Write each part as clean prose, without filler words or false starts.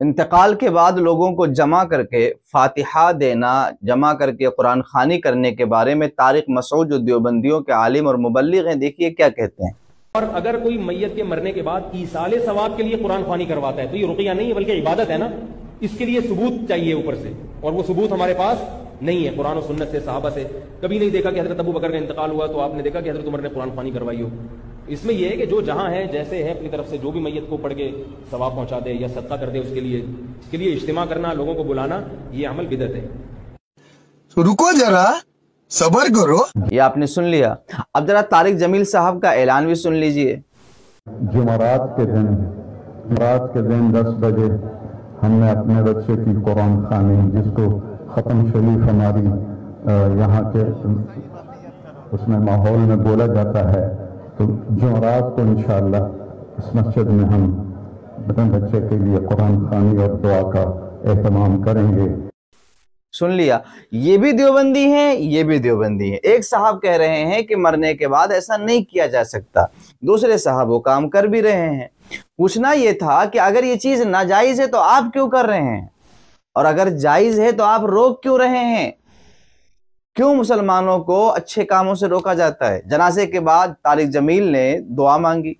इंतकाल के बाद लोगों को जमा करके फातिहा देना, जमा करके कुरान खानी करने के बारे में तारिक मसूद जो देवबंदियों के आलिम और मुबल्लिग हैं, देखिए क्या कहते हैं। और अगर कोई मैयत के मरने के बाद ईसाले सवाब के लिए कुरान खानी करवाता है तो ये रुक़या नहीं है बल्कि इबादत है ना। इसके लिए सबूत चाहिए ऊपर से, और वो सबूत हमारे पास नहीं है। कुरान और सुन्नत से, सहाबा से कभी नहीं देखा कि हजरत अबू बकर का इंतकाल हुआ तो आपने देखा कि हजरत उमर ने कुरान खानी करवाई हो। इसमें यह है कि जो जहां है जैसे है अपनी तरफ से जो भी मैयत को पढ़ के सवाब पहुंचा दे या सदका कर दे, उसके लिए इज्तिमा करना, लोगों को बुलाना, ये अमल बिदअत है। तो रुको जरा, सब्र करो। ये आपने सुन लिया। अब जरा तारिक जमील साहब का ऐलान भी सुन लीजिए। जुमरात के दिन 10 बजे हमने अपने बच्चे की कुरान खानी, जिसको ख़त्म शरीफ हमारी यहाँ के उसमें माहौल में बोला जाता है, तो जुमरात को इंशाअल्लाह इस मस्जिद में हम अपने बच्चे के लिए कुरान खानी और दुआ का एहतमाम करेंगे। सुन लिया, ये भी देवबंदी हैं, ये भी देवबंदी हैं। एक साहब कह रहे हैं कि मरने के बाद ऐसा नहीं किया जा सकता, दूसरे साहब वो काम कर भी रहे हैं। पूछना ये था कि अगर ये चीज नाजायज है तो आप क्यों कर रहे हैं, और अगर जायज है तो आप रोक क्यों रहे हैं? क्यों मुसलमानों को अच्छे कामों से रोका जाता है? जनाजे के बाद तारिक जमील ने दुआ मांगी,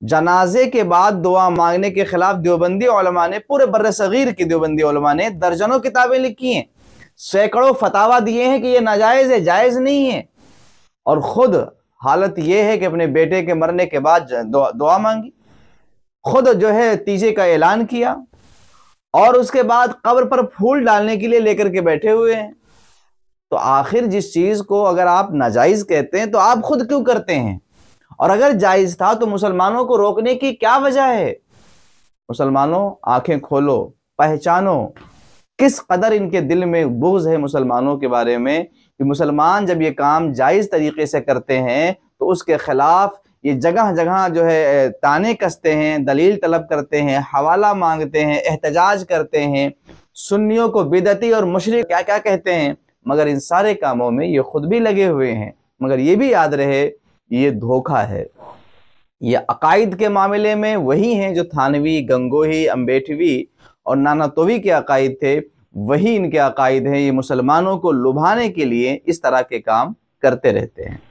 जनाजे के बाद दुआ मांगने के खिलाफ देवबंदी उलमा ने, पूरे बर्रे सगीर की देवबंदी उलमा ने दर्जनों किताबें लिखी हैं, सैकड़ों फतावा दिए हैं कि ये नाजायज है, जायज नहीं है, और खुद हालत ये है कि अपने बेटे के मरने के बाद दुआ मांगी, खुद जो है तीजे का ऐलान किया, और उसके बाद कब्र पर फूल डालने के लिए लेकर के बैठे हुए हैं। तो आखिर जिस चीज को अगर आप नाजायज कहते हैं तो आप खुद क्यों करते हैं, और अगर जायज था तो मुसलमानों को रोकने की क्या वजह है? मुसलमानों, आंखें खोलो, पहचानो किस कदर इनके दिल में बुग़्ज़ है मुसलमानों के बारे में, कि मुसलमान जब ये काम जायज तरीके से करते हैं तो उसके खिलाफ ये जगह जगह जो है ताने कसते हैं, दलील तलब करते हैं, हवाला मांगते हैं, एहतजाज करते हैं, सुन्नियों को बिदअती और मुशरिक क्या क्या कहते हैं। मगर इन सारे कामों में ये खुद भी लगे हुए हैं। मगर ये भी याद रहे, ये धोखा है। ये अकायद के मामले में वही हैं जो थानवी, गंगोही, अम्बेठवी और नानातोवी के अकायद थे, वही इनके अकायद हैं। ये मुसलमानों को लुभाने के लिए इस तरह के काम करते रहते हैं।